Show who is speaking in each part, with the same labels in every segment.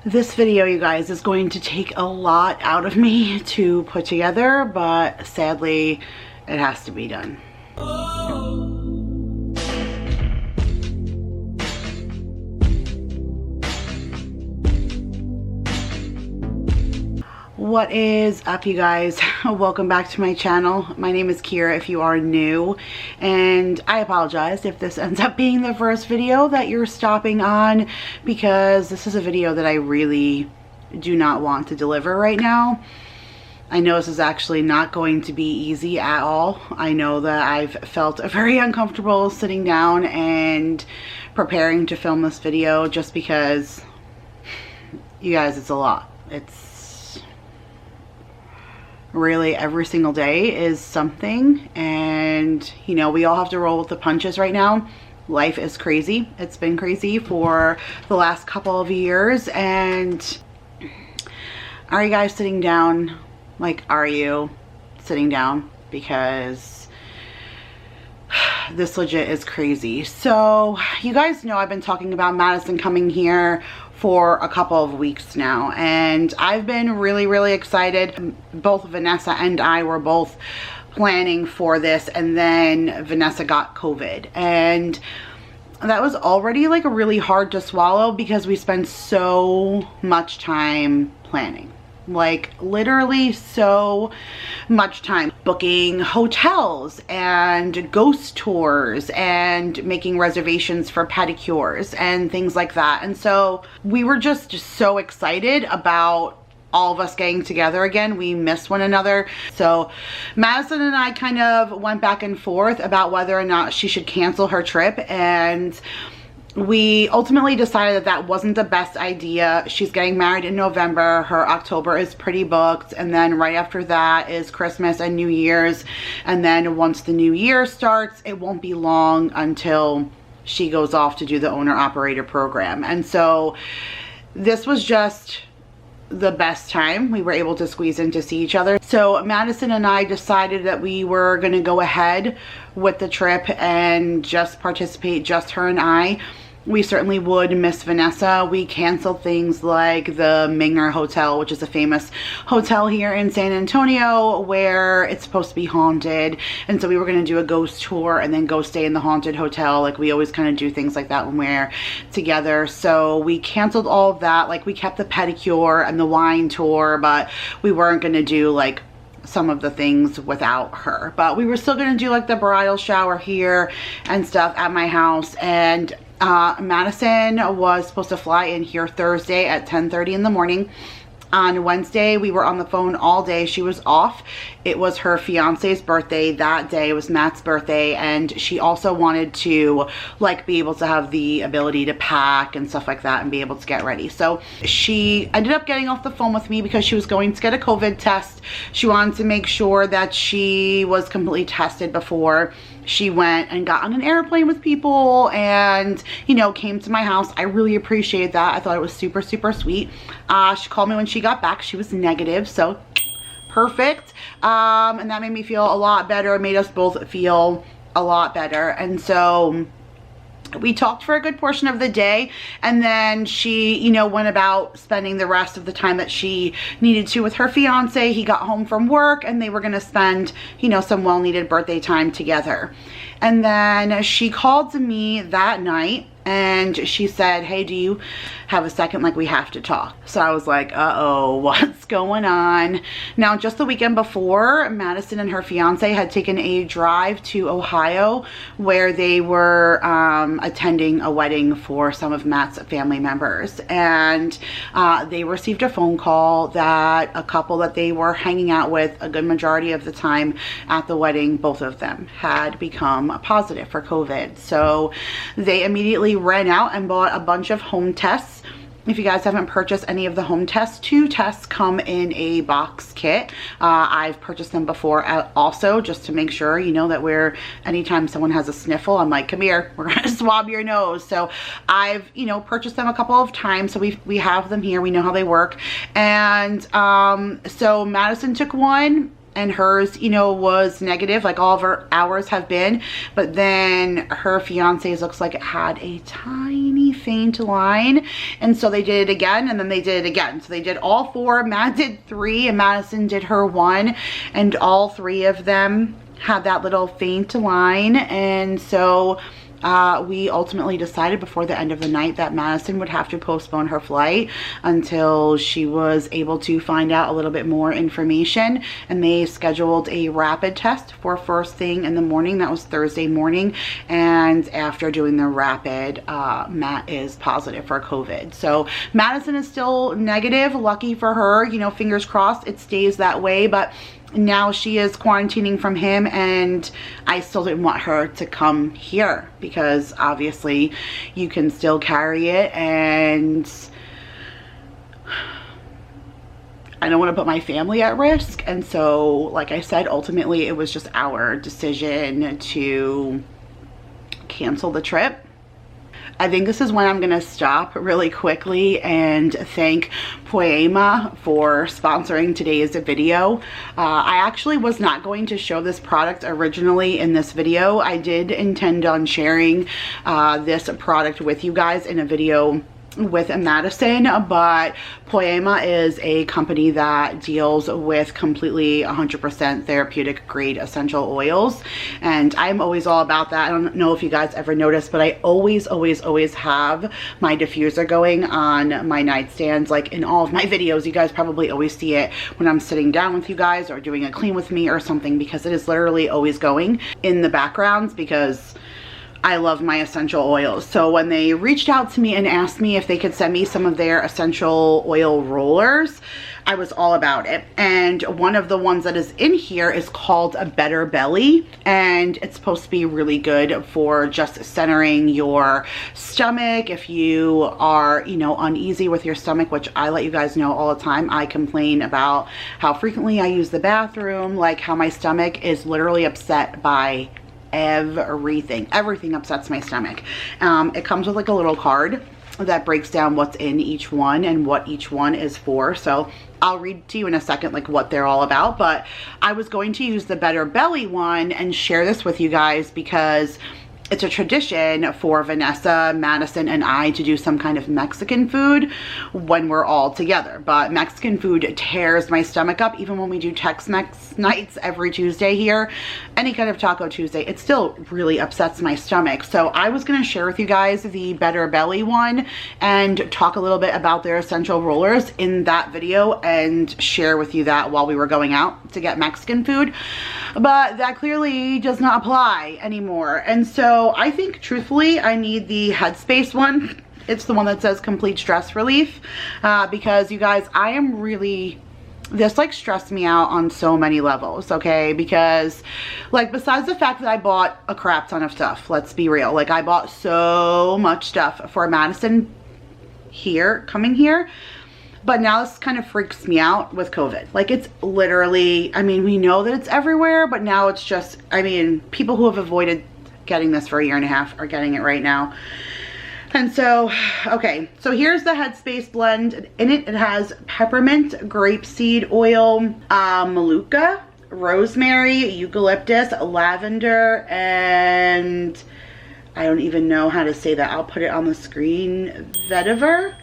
Speaker 1: This video, you guys, is going to take a lot out of me to put together, but sadly, it has to be done. What is up, you guys? Welcome back to my channel. My name is Kira if you are new, and I apologize if this ends up being the first video that you're stopping on, because this is a video that I really do not want to deliver right now. I know this is actually not going to be easy at all. I know that I've felt very uncomfortable sitting down and preparing to film this video just because, you guys, it's a lot. It's really every single day is something, and you know, we all have to roll with the punches right now. Life is crazy. It's been crazy for the last couple of years. And are you guys sitting down? Like, are you sitting down? Because this legit is crazy. So you guys know I've been talking about Madison coming here for a couple of weeks now, and I've been really excited. Both Vanessa and I were both planning for this, and then Vanessa got COVID, and that was already like really hard to swallow because we spend so much time planning. Like literally so much time booking hotels and ghost tours and making reservations for pedicures and things like that. And so we were just so excited about all of us getting together again. We miss one another. So Madison and I kind of went back and forth about whether or not she should cancel her trip, and we ultimately decided that that wasn't the best idea. She's getting married in November. Her October is pretty booked, and then right after that is Christmas and New Year's. And then once the new year starts, it won't be long until she goes off to do the owner-operator program. And so this was just the best time we were able to squeeze in to see each other. So Madison and I decided that we were going to go ahead with the trip and just participate, just her and I. We certainly would miss Vanessa. We canceled things like the Minger Hotel, which is a famous hotel here in San Antonio where it's supposed to be haunted. And so we were going to do a ghost tour and then go stay in the haunted hotel. Like, we always kind of do things like that when we're together. So we canceled all of that. Like, we kept the pedicure and the wine tour, but we weren't going to do like some of the things without her. But we were still going to do like the bridal shower here and stuff at my house. And Madison was supposed to fly in here Thursday at 10:30 in the morning. On Wednesday, we were on the phone all day. She was off. It was her fiance's birthday that day. It was Matt's birthday, and she also wanted to like be able to have the ability to pack and stuff like that and be able to get ready. So she ended up getting off the phone with me because she was going to get a COVID test. She wanted to make sure that she was completely tested before she went and got on an airplane with people and, you know, came to my house. I really appreciate that. I thought it was super sweet. She called me when she got back. She was negative, so perfect. And that made me feel a lot better. It made us both feel a lot better. And so we talked for a good portion of the day, and then she, you know, went about spending the rest of the time that she needed to with her fiance. He got home from work, and they were going to spend, you know, some well-needed birthday time together. And then she called to me that night, and she said, hey, do you have a second? Like, we have to talk. So I was like, uh-oh, what's going on? Now, just the weekend before, Madison and her fiance had taken a drive to Ohio where they were attending a wedding for some of Matt's family members. And they received a phone call that a couple that they were hanging out with a good majority of the time at the wedding, both of them had become positive for COVID. So they immediately ran out and bought a bunch of home tests. If you guys haven't purchased any of the home tests, 2 tests come in a box kit. I've purchased them before also, just to make sure, you know, that anytime someone has a sniffle, I'm like, come here, we're gonna swab your nose. So I've, you know, purchased them a couple of times, so we have them here, we know how they work. And so Madison took one, and hers, you know, was negative, like all of ours have been, but then her fiance's looks like it had a tiny faint line, and so they did it again, and then they did it again. So they did all 4. Matt did 3 and Madison did her 1, and all 3 of them had that little faint line. And so we ultimately decided before the end of the night that Madison would have to postpone her flight until she was able to find out a little bit more information, and they scheduled a rapid test for first thing in the morning. That was Thursday morning, and after doing the rapid, Matt is positive for COVID. So Madison is still negative. Lucky for her, you know, fingers crossed it stays that way, but now she is quarantining from him, and I still didn't want her to come here because obviously you can still carry it, and I don't want to put my family at risk. And so, like I said, ultimately it was just our decision to cancel the trip. I think this is when I'm gonna stop really quickly and thank Poema for sponsoring today's video. I actually was not going to show this product originally in this video. I did intend on sharing this product with you guys in a video with Madison, but Poema is a company that deals with completely 100% therapeutic grade essential oils, and I'm always all about that. I don't know if you guys ever noticed, but I always have my diffuser going on my nightstands. Like in all of my videos, you guys probably always see it when I'm sitting down with you guys or doing a clean with me or something, because it is literally always going in the backgrounds because I love my essential oils. So when they reached out to me and asked me if they could send me some of their essential oil rollers, I was all about it. And one of the ones that is in here is called a Better Belly, and it's supposed to be really good for just centering your stomach. If you are, you know, uneasy with your stomach, which I let you guys know all the time, I complain about how frequently I use the bathroom, like how my stomach is literally upset by everything upsets my stomach. It comes with like a little card that breaks down what's in each one and what each one is for, so I'll read to you in a second like what they're all about. But I was going to use the Better Belly one and share this with you guys because it's a tradition for Vanessa, Madison, and I to do some kind of Mexican food when we're all together. But Mexican food tears my stomach up. Even when we do Tex-Mex nights every Tuesday here, any kind of Taco Tuesday, it still really upsets my stomach. So I was gonna share with you guys the Better Belly one and talk a little bit about their essential rollers in that video and share with you that while we were going out to get Mexican food. But that clearly does not apply anymore. And so I think truthfully I need the Headspace one. It's the one that says complete stress relief, because you guys, I am really, this like stressed me out on so many levels, okay? Because like besides the fact that I bought a crap ton of stuff, let's be real, like I bought so much stuff for Madison here, coming here, but now this kind of freaks me out with COVID. Like it's literally, I mean, we know that it's everywhere, but now it's just, I mean, people who have avoided getting this for a year and a half are getting it right now. And so, okay, so here's the Headspace blend. In it, it has peppermint, grapeseed oil, manuka, rosemary, eucalyptus, lavender, and I don't even know how to say that. I'll put it on the screen. Vetiver?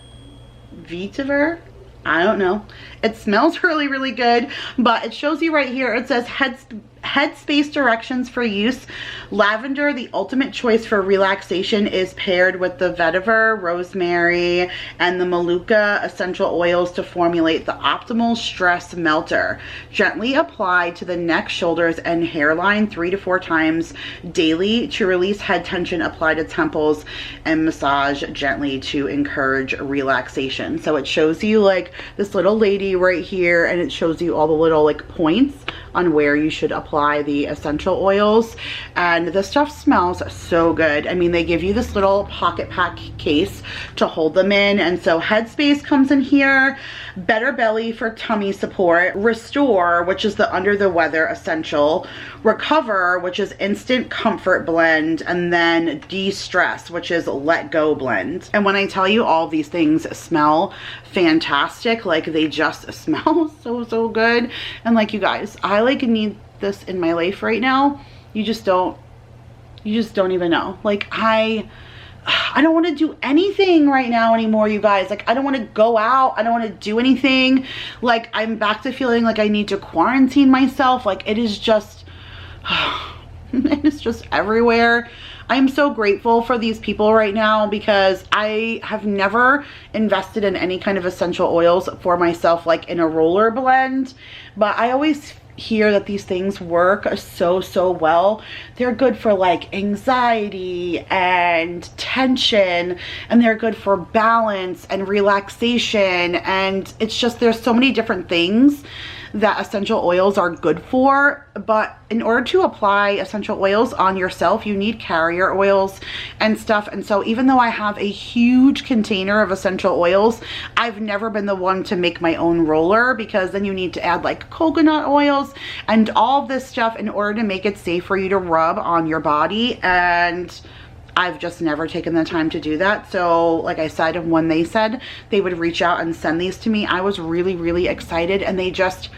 Speaker 1: I don't know. It smells really good, but it shows you right here. It says Headspace directions for use. Lavender, the ultimate choice for relaxation, is paired with the vetiver, rosemary, and the manuka essential oils to formulate the optimal stress melter. Gently apply to the neck, shoulders, and hairline 3 to 4 times daily to release head tension. Apply to temples and massage gently to encourage relaxation. So it shows you like this little lady right here, and it shows you all the little like points on where you should apply the essential oils, and this stuff smells so good. I mean, they give you this little pocket pack case to hold them in, and so Headspace comes in here, Better Belly for tummy support, Restore, which is the under the weather essential, Recover, which is instant comfort blend, and then De-Stress, which is let go blend. And when I tell you all these things smell fantastic, like they just smell so good, and like you guys, I I like need this in my life right now, you just don't even know. Like I don't want to do anything right now anymore, you guys. Like I don't want to go out, I don't want to do anything. Like I'm back to feeling like I need to quarantine myself. Like it is just it's just everywhere. I'm so grateful for these people right now because I have never invested in any kind of essential oils for myself, like in a roller blend, but I always hear that these things work so well. They're good for like anxiety and tension, and they're good for balance and relaxation, and it's just, there's so many different things that essential oils are good for. But in order to apply essential oils on yourself, you need carrier oils and stuff. And so even though I have a huge container of essential oils, I've never been the one to make my own roller, because then you need to add like coconut oils and all of this stuff in order to make it safe for you to rub on your body. And I've just never taken the time to do that. So like I said, when they said they would reach out and send these to me, I was really excited. And they just,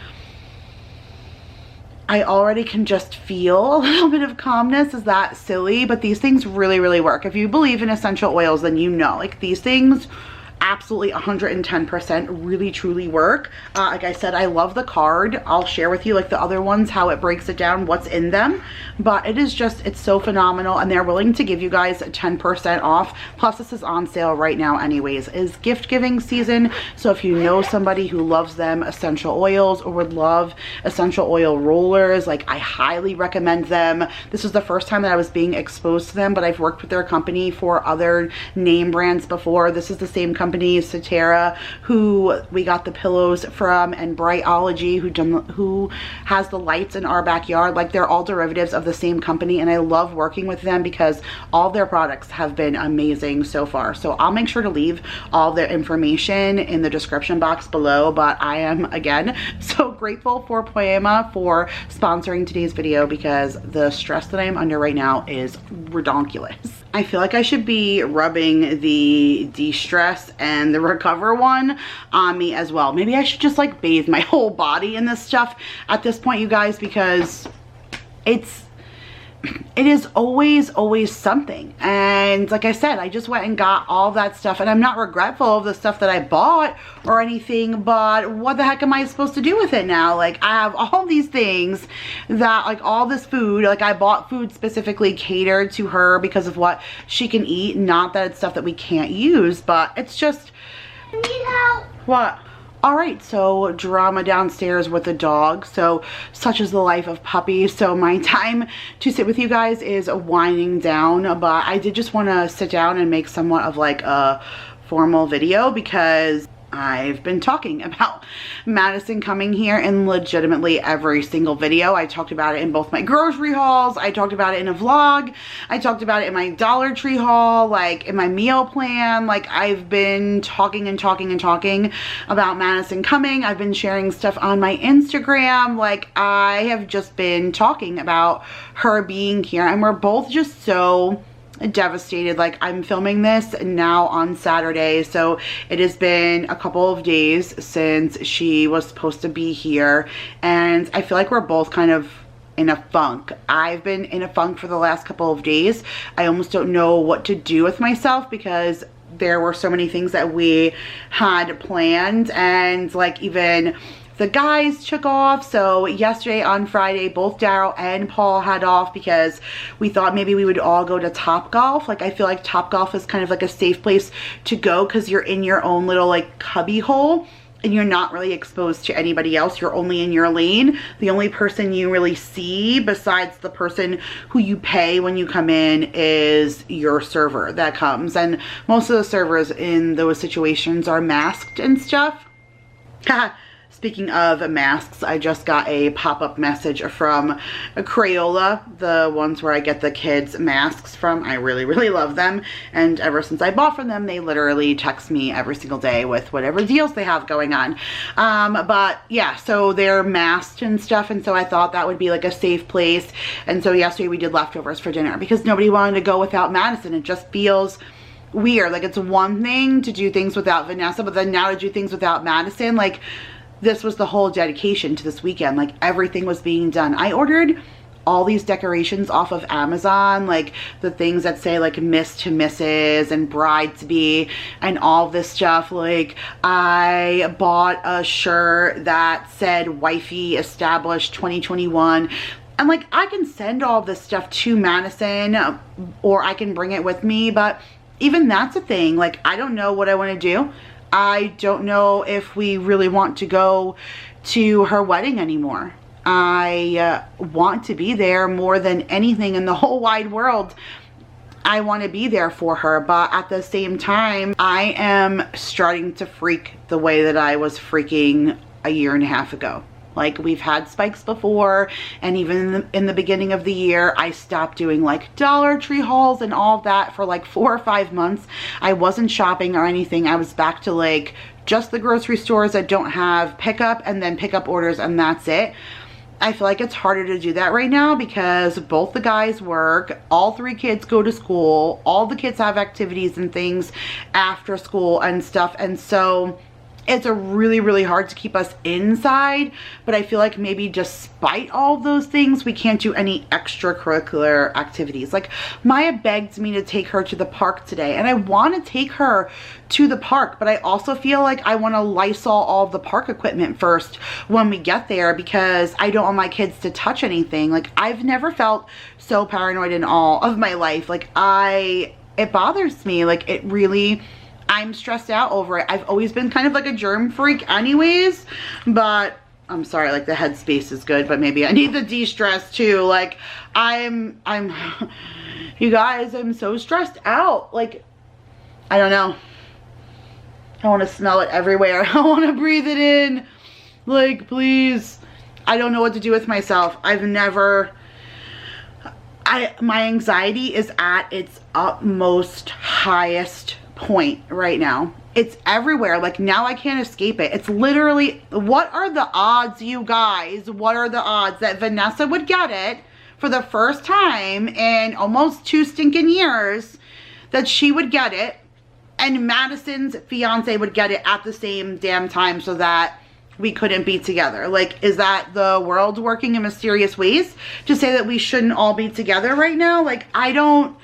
Speaker 1: I already can just feel a little bit of calmness. Is that silly? But these things really work. If you believe in essential oils, then you know, like these things absolutely 110% really truly work. Like I said, I love the card. I'll share with you like the other ones, how it breaks it down, what's in them, but it is just, it's so phenomenal. And they're willing to give you guys 10% off. Plus this is on sale right now anyways. Is gift giving season. So if you know somebody who loves them essential oils or would love essential oil rollers, like I highly recommend them. This is the first time that I was being exposed to them, but I've worked with their company for other name brands before. This is the same company, Cetera, who we got the pillows from, and Brightology, who has the lights in our backyard. Like they're all derivatives of the same company, and I love working with them because all their products have been amazing so far. So I'll make sure to leave all their information in the description box below. But I am again so grateful for Poema for sponsoring today's video, because the stress that I am under right now is redonkulous. I feel like I should be rubbing the de-stress and the recover one on me as well. Maybe I should just like bathe my whole body in this stuff at this point, you guys, because it is always something. And like I said, I just went and got all that stuff, and I'm not regretful of the stuff that I bought or anything, but what the heck am I supposed to do with it now? Like I have all these things that, like all this food, like I bought food specifically catered to her because of what she can eat. Not that it's stuff that we can't use, but it's just,
Speaker 2: I need help.
Speaker 1: What? All right, so drama downstairs with the dog. So such is the life of puppies. So my time to sit with you guys is winding down, but I did just want to sit down and make somewhat of like a formal video, because I've been talking about Madison coming here in legitimately every single video. I talked about it in both my grocery hauls. I talked about it in a vlog. I talked about it in my Dollar Tree haul, like in my meal plan. Like I've been talking about Madison coming. I've been sharing stuff on my Instagram. Like I have just been talking about her being here, and we're both just so devastated. Like I'm filming this now on Saturday, so it has been a couple of days since she was supposed to be here, and I feel like we're both kind of in a funk. I've been in a funk for the last couple of days. I almost don't know what to do with myself, because there were so many things that we had planned, and like even the guys took off. So yesterday on Friday, both Daryl and Paul had off because we thought maybe we would all go to Topgolf. Like I feel like Topgolf is kind of like a safe place to go, because you're in your own little like cubby hole and you're not really exposed to anybody else. You're only in your lane. The only person you really see besides the person who you pay when you come in is your server that comes, and most of the servers in those situations are masked and stuff. Speaking of masks, I just got a pop-up message from Crayola, the ones where I get the kids masks from. I really love them, and ever since I bought from them, they literally text me every single day with whatever deals they have going on. But yeah, so they're masked and stuff, and so I thought that would be like a safe place. And so yesterday we did leftovers for dinner because nobody wanted to go without Madison. It just feels weird. Like it's one thing to do things without Vanessa, but then now to do things without Madison, like this was the whole dedication to this weekend. Like everything was being done. I ordered all these decorations off of Amazon, like the things that say like Miss to Mrs. and bride to be and all this stuff. Like I bought a shirt that said wifey established 2021. And like I can send all this stuff to Madison or I can bring it with me, but even that's a thing. Like I don't know what I want to do. I don't know if we really want to go to her wedding anymore. I want to be there more than anything in the whole wide world. I want to be there for her, but at the same time, I am starting to freak the way that I was freaking a year and a half ago. Like we've had spikes before, and even in the beginning of the year, I stopped doing like Dollar Tree hauls and all that for like 4 or 5 months. I wasn't shopping or anything. I was back to like just the grocery stores that don't have pickup and then pickup orders, and that's it. I feel like it's harder to do that right now because both the guys work, all 3 kids go to school, all the kids have activities and things after school and stuff, and so it's a really hard to keep us inside. But I feel like maybe despite all those things, we can't do any extracurricular activities. Like Maya begged me to take her to the park today, and I want to take her to the park, but I also feel like I want to Lysol all of the park equipment first when we get there because I don't want my kids to touch anything. Like I've never felt so paranoid in all of my life. Like it bothers me. Like it really, I'm stressed out over it. I've always been kind of like a germ freak anyways, but I'm sorry, like the headspace is good, but maybe I need the de-stress too. Like I'm you guys, I'm so stressed out. Like I don't know, I want to smell it everywhere. I want to breathe it in. Like please, I don't know what to do with myself. My anxiety is at its utmost highest point right now. It's everywhere. Like now I can't escape it. It's literally, what are the odds, you guys? What are the odds that Vanessa would get it for the first time in almost 2 stinking years, that she would get it and Madison's fiance would get it at the same damn time so that we couldn't be together? Like, is that the world working in mysterious ways to say that we shouldn't all be together right now? Like, I don't...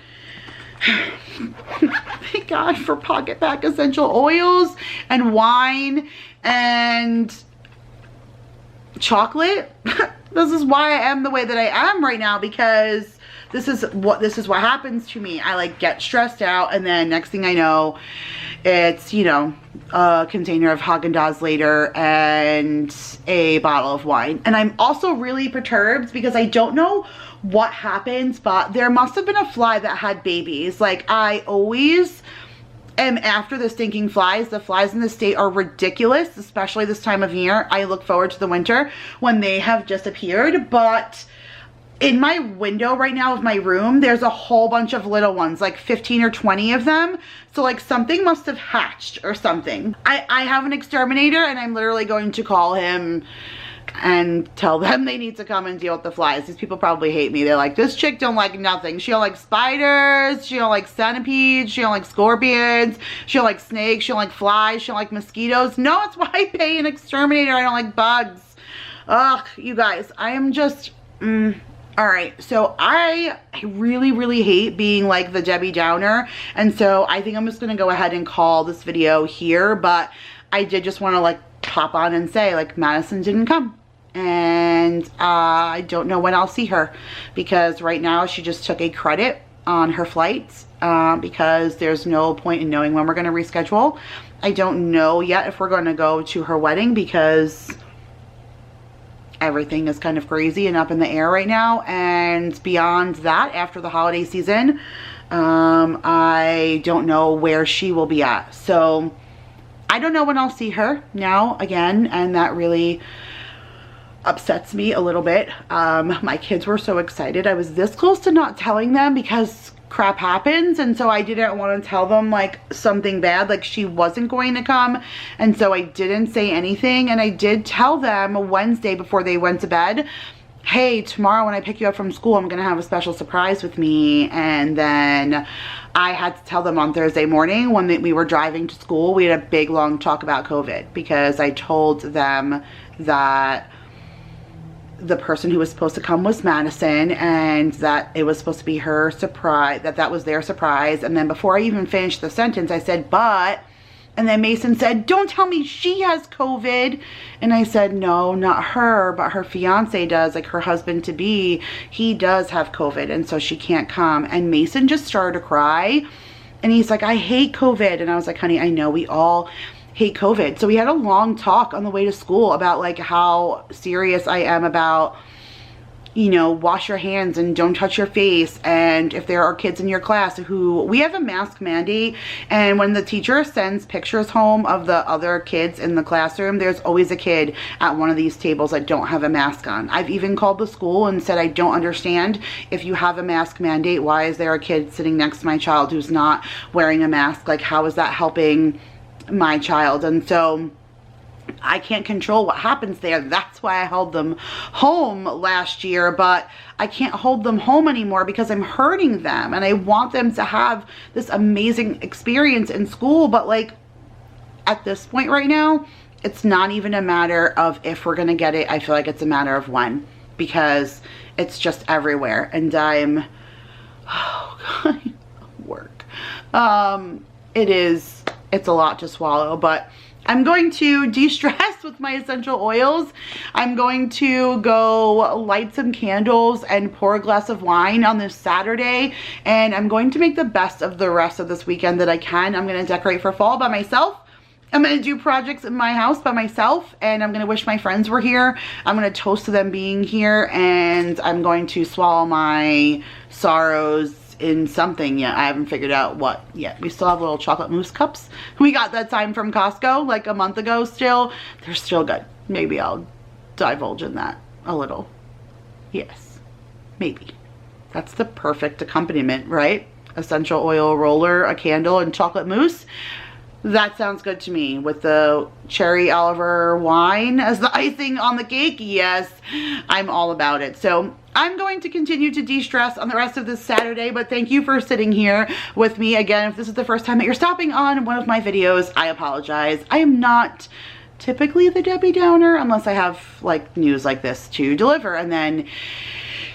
Speaker 1: Thank God for Pocket Pack essential oils and wine and chocolate. This is why I am the way that I am right now, because this is what happens to me. I like get stressed out, and then next thing I know, it's, you know, a container of Haagen-Dazs later and a bottle of wine. And I'm also really perturbed because I don't know what happens, but there must have been a fly that had babies. Like, I always am after the stinking flies. The flies in the state are ridiculous, especially this time of year. I look forward to the winter when they have just appeared, but in my window right now of my room, there's a whole bunch of little ones, like 15 or 20 of them. So like something must have hatched or something. I have an exterminator, and I'm literally going to call him and tell them they need to come and deal with the flies. These people probably hate me. They're like, this chick don't like nothing. She don't like spiders. She don't like centipedes. She don't like scorpions. She don't like snakes. She don't like flies. She don't like mosquitoes. No, it's why I pay an exterminator. I don't like bugs. Ugh, you guys, I am just... All right, so I really hate being like the Debbie Downer, and so I think I'm just gonna go ahead and call this video here, but I did just want to like pop on and say, like, Madison didn't come, and I don't know when I'll see her, because right now she just took a credit on her flights, because there's no point in knowing when we're gonna reschedule. I don't know yet if we're gonna go to her wedding, because everything is kind of crazy and up in the air right now. And beyond that, after the holiday season, I don't know where she will be at. So I don't know when I'll see her now again, and that really upsets me a little bit. My kids were so excited. I was this close to not telling them because crap happens, and so I didn't want to tell them like something bad, like she wasn't going to come, and so I didn't say anything. And I did tell them Wednesday before they went to bed, hey, tomorrow when I pick you up from school, I'm gonna have a special surprise with me. And then I had to tell them on Thursday morning when we were driving to school. We had a big long talk about COVID because I told them that the person who was supposed to come was Madison, and that it was supposed to be her surprise, that was their surprise. And then before I even finished the sentence, I said, but, and then Mason said, don't tell me she has COVID. And I said, no, not her, but her fiance does, like her husband to be, he does have COVID, and so she can't come. And Mason just started to cry, and he's like, I hate COVID. And I was like, honey, I know we all hate COVID. So we had a long talk on the way to school about like how serious I am about, you know, wash your hands and don't touch your face. And if there are kids in your class who, we have a mask mandate, and when the teacher sends pictures home of the other kids in the classroom, there's always a kid at one of these tables that don't have a mask on. I've even called the school and said, I don't understand, if you have a mask mandate, why is there a kid sitting next to my child who's not wearing a mask? Like, how is that helping my child? And so I can't control what happens there. That's why I held them home last year, but I can't hold them home anymore because I'm hurting them, and I want them to have this amazing experience in school. But like at this point right now, it's not even a matter of if we're gonna get it. I feel like it's a matter of when, because it's just everywhere, and I'm, oh God, work. It's a lot to swallow, but I'm going to de-stress with my essential oils. I'm going to go light some candles and pour a glass of wine on this Saturday, and I'm going to make the best of the rest of this weekend that I can. I'm going to decorate for fall by myself. I'm going to do projects in my house by myself, and I'm going to wish my friends were here. I'm going to toast to them being here, and I'm going to swallow my sorrows in something yet. I haven't figured out what yet. We still have little chocolate mousse cups we got that time from Costco like a month ago still. They're still good. Maybe I'll divulge in that a little. Yes, maybe. That's the perfect accompaniment, right? Essential oil roller, a candle, and chocolate mousse. That sounds good to me, with the cherry Oliver wine as the icing on the cake. Yes, I'm all about it. So I'm going to continue to de-stress on the rest of this Saturday, but thank you for sitting here with me. Again, if this is the first time that you're stopping on one of my videos, I apologize. I am not typically the Debbie Downer unless I have like news like this to deliver, and then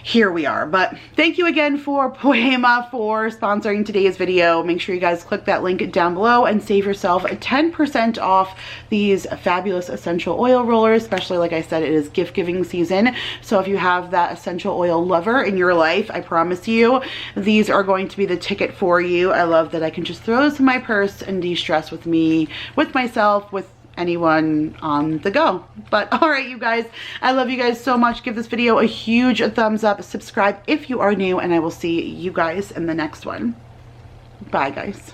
Speaker 1: here we are. But thank you again for Poema for sponsoring today's video. Make sure you guys click that link down below and save yourself 10% off these fabulous essential oil rollers, especially, like I said, it is gift giving season. So if you have that essential oil lover in your life, I promise you these are going to be the ticket for you. I love that I can just throw this in my purse and de-stress with me, with myself, with anyone on the go. But all right, you guys, I love you guys so much. Give this video a huge thumbs up, subscribe if you are new, and I will see you guys in the next one. Bye, guys.